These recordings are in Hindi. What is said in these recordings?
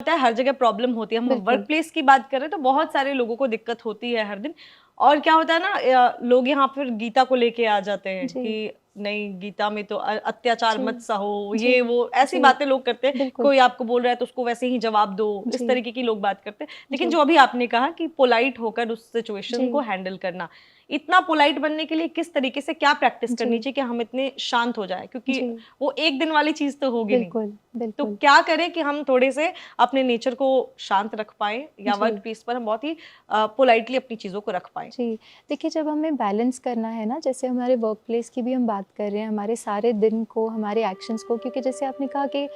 होता है, हर जगह प्रॉब्लम होती है। हम वर्क प्लेस की बात करें तो बहुत सारे लोगों को दिक्कत होती है हर दिन। और क्या होता है ना, लोग यहाँ फिर गीता को लेके आ जाते हैं कि नहीं, गीता में तो अत्याचार मत सहो, ये वो ऐसी बातें लोग करते हैं। कोई आपको बोल रहा है तो उसको वैसे ही जवाब दो, इस तरीके की लोग बात करते हैं। लेकिन जो अभी आपने कहा कि पोलाइट होकर उस सिचुएशन को हैंडल करना, इतना पोलाइट बनने के लिए किस तरीके से क्या प्रैक्टिस करनी चाहिए कि हम इतने शांत हो जाए, क्योंकि वो एक दिन वाली चीज तो होगी नहीं। तो क्या करें कि हम थोड़े से अपने नेचर को शांत रख पाए, या वर्क प्लेस पर हम बहुत ही पोलाइटली अपनी चीजों को रख पाए। जी, देखिए जब हमें बैलेंस करना है ना, जैसे हमारे वर्क प्लेस की भी हम बात कर रहे हैं, हमारे सारे दिन को, हमारे एक्शंस को, क्योंकि जैसे आपने कहा कि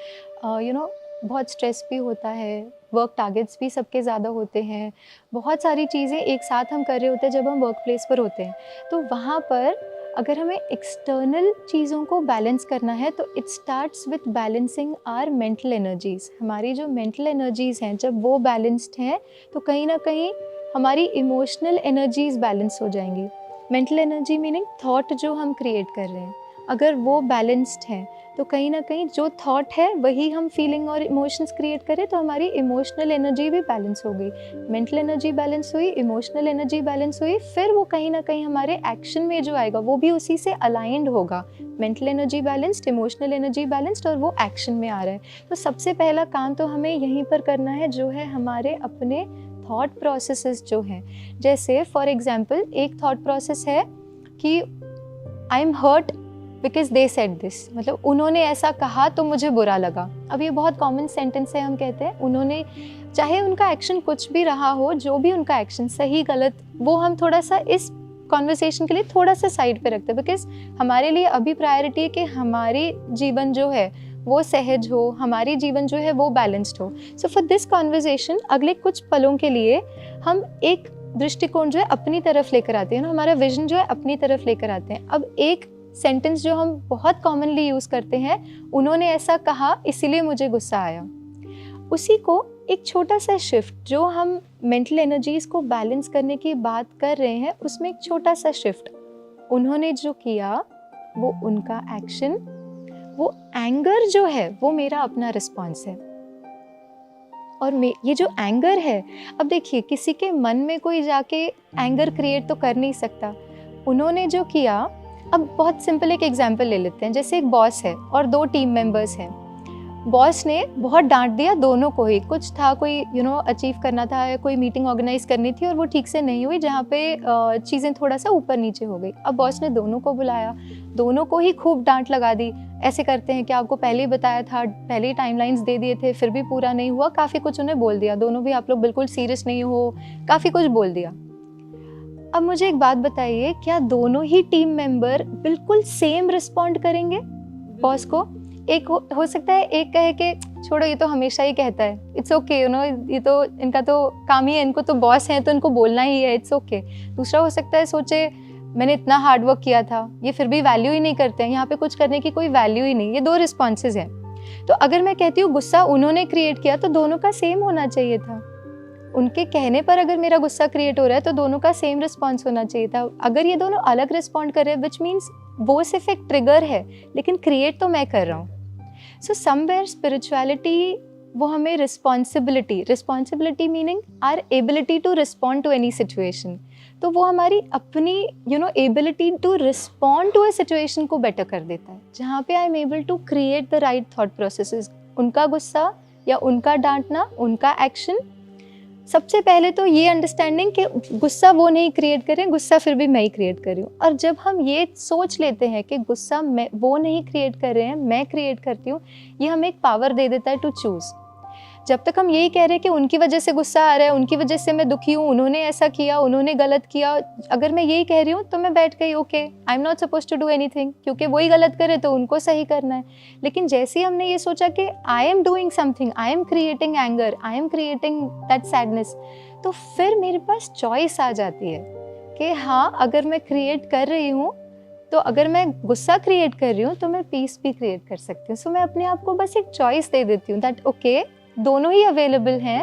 बहुत स्ट्रेस भी होता है, वर्क टारगेट्स भी सबके ज़्यादा होते हैं, बहुत सारी चीज़ें एक साथ हम कर रहे होते हैं जब हम वर्क प्लेस पर होते हैं। तो वहाँ पर अगर हमें एक्सटर्नल चीज़ों को बैलेंस करना है तो it starts with balancing our mental energies. हमारी जो मेंटल एनर्जीज़ हैं, जब वो बैलेंस्ड हैं तो कहीं ना कहीं हमारी इमोशनल एनर्जीज़ बैलेंस हो जाएंगी। मेंटल एनर्जी मीनिंग थॉट जो हम क्रिएट कर रहे हैं, अगर वो बैलेंस्ड हैं तो कहीं ना कहीं जो थॉट है वही हम फीलिंग और इमोशंस क्रिएट करें, तो हमारी इमोशनल एनर्जी भी बैलेंस हो गई। मेंटल एनर्जी बैलेंस हुई, इमोशनल एनर्जी बैलेंस हुई, फिर वो कहीं ना कहीं हमारे एक्शन में जो आएगा वो भी उसी से अलाइंड होगा। Mental energy balanced, emotional energy balanced, और वो एक्शन में आ रहा है। तो सबसे पहला काम तो हमें यहीं पर करना है, जो है हमारे अपने थॉट प्रोसेसेस जो हैं। जैसे फॉर एग्जाम्पल एक थॉट प्रोसेस है कि I am hurt because they said this, मतलब उन्होंने ऐसा कहा तो मुझे बुरा लगा। अब ये बहुत कॉमन सेंटेंस है, हम कहते हैं उन्होंने, चाहे उनका एक्शन कुछ भी रहा हो, जो भी उनका एक्शन सही गलत, वो हम थोड़ा सा इस कॉन्वर्सेशन के लिए थोड़ा सा साइड पे रखते हैं, बिकॉज हमारे लिए अभी प्रायोरिटी है कि हमारी जीवन जो है वो सहज हो, हमारी जीवन जो है वो बैलेंस्ड हो। सो फॉर दिस कॉन्वर्सेशन अगले कुछ पलों के लिए हम एक दृष्टिकोण जो है अपनी तरफ लेकर आते हैं ना, हमारा विजन जो है अपनी तरफ लेकर आते हैं। अब एक सेंटेंस जो हम बहुत कॉमनली यूज़ करते हैं, उन्होंने ऐसा कहा इसीलिए मुझे गुस्सा आया, उसी को एक छोटा सा शिफ्ट, जो हम मेंटल एनर्जीज को बैलेंस करने की बात कर रहे हैं, उसमें एक छोटा सा शिफ्ट, उन्होंने जो किया वो उनका एक्शन, वो एंगर जो है वो मेरा अपना रिस्पॉन्स है। और ये जो एंगर है, अब देखिए किसी के मन में कोई जाके एंगर क्रिएट तो कर नहीं सकता। उन्होंने जो किया, अब बहुत सिंपल एक एग्जांपल ले लेते हैं। जैसे एक बॉस है और दो टीम मेंबर्स हैं। बॉस ने बहुत डांट दिया दोनों को ही, कुछ था कोई अचीव करना था, कोई मीटिंग ऑर्गेनाइज करनी थी और वो ठीक से नहीं हुई, जहाँ पे चीज़ें थोड़ा सा ऊपर नीचे हो गई। अब बॉस ने दोनों को बुलाया, दोनों को ही खूब डांट लगा दी। ऐसे करते हैं कि आपको पहले ही बताया था, पहले ही टाइमलाइंस दे दिए थे, फिर भी पूरा नहीं हुआ, काफ़ी कुछ उन्हें बोल दिया, दोनों भी आप लोग बिल्कुल सीरियस नहीं हो, काफ़ी कुछ बोल दिया। अब मुझे एक बात बताइए, क्या दोनों ही टीम मेंबर बिल्कुल सेम रिस्पॉन्ड करेंगे बॉस को? एक हो सकता है एक कहे कि छोड़ो ये तो हमेशा ही कहता है, इट्स ओके, ये तो इनका तो काम ही है, इनको तो बॉस है तो इनको बोलना ही है, इट्स ओके। दूसरा हो सकता है सोचे मैंने इतना हार्ड वर्क किया था, ये फिर भी वैल्यू ही नहीं करते हैं, यहाँ पे कुछ करने की कोई वैल्यू ही नहीं। ये दो रिस्पॉन्सेज हैं। तो अगर मैं कहती हूँ गुस्सा उन्होंने क्रिएट किया, तो दोनों का सेम होना चाहिए था। उनके कहने पर अगर मेरा गुस्सा क्रिएट हो रहा है तो दोनों का सेम रिस्पॉन्स होना चाहिए था। अगर ये दोनों अलग रिस्पॉन्ड कर रहे हैं, विच मीन्स वो सिर्फ एक ट्रिगर है, लेकिन क्रिएट तो मैं कर रहा हूँ। सो समवेयर स्पिरिचुअलिटी वो हमें responsibility meaning our ability to respond to any situation, तो वो हमारी अपनी ability to respond to a situation को बेटर कर देता है, जहाँ पे I am able to create the right thought processes. उनका गुस्सा या उनका डांटना, उनका एक्शन, सबसे पहले तो ये अंडरस्टैंडिंग कि गुस्सा वो नहीं क्रिएट करें, गुस्सा फिर भी मैं ही क्रिएट कर रही हूँ। और जब हम ये सोच लेते हैं कि गुस्सा वो नहीं क्रिएट कर रहे हैं, मैं क्रिएट करती हूँ, ये हमें एक पावर दे देता है टू चूज़। जब तक हम यही कह रहे हैं कि उनकी वजह से गुस्सा आ रहा है, उनकी वजह से मैं दुखी हूँ, उन्होंने ऐसा किया, उन्होंने गलत किया, अगर मैं यही कह रही हूँ तो मैं बैठ गई, okay I am not suppose to do anything, क्योंकि वही गलत करे तो उनको सही करना है। लेकिन जैसे ही हमने ये सोचा कि I am doing something, I am creating anger, I am creating that sadness, तो फिर मेरे पास चॉइस आ जाती है कि हाँ, अगर मैं क्रिएट कर रही हूँ, तो अगर मैं गुस्सा क्रिएट कर रही हूँ तो मैं पीस भी क्रिएट कर सकती हूँ। सो मैं अपने आप को बस एक चॉइस दे देती हूँ दैट ओके, दोनों ही अवेलेबल हैं,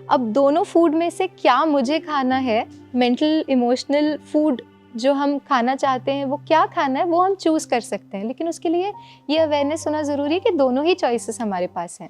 अब दोनों फूड में से क्या मुझे खाना है, मेंटल इमोशनल फूड जो हम खाना चाहते हैं वो क्या खाना है, वो हम चूज़ कर सकते हैं। लेकिन उसके लिए ये अवेयरनेस होना ज़रूरी है कि दोनों ही चॉइसेस हमारे पास हैं।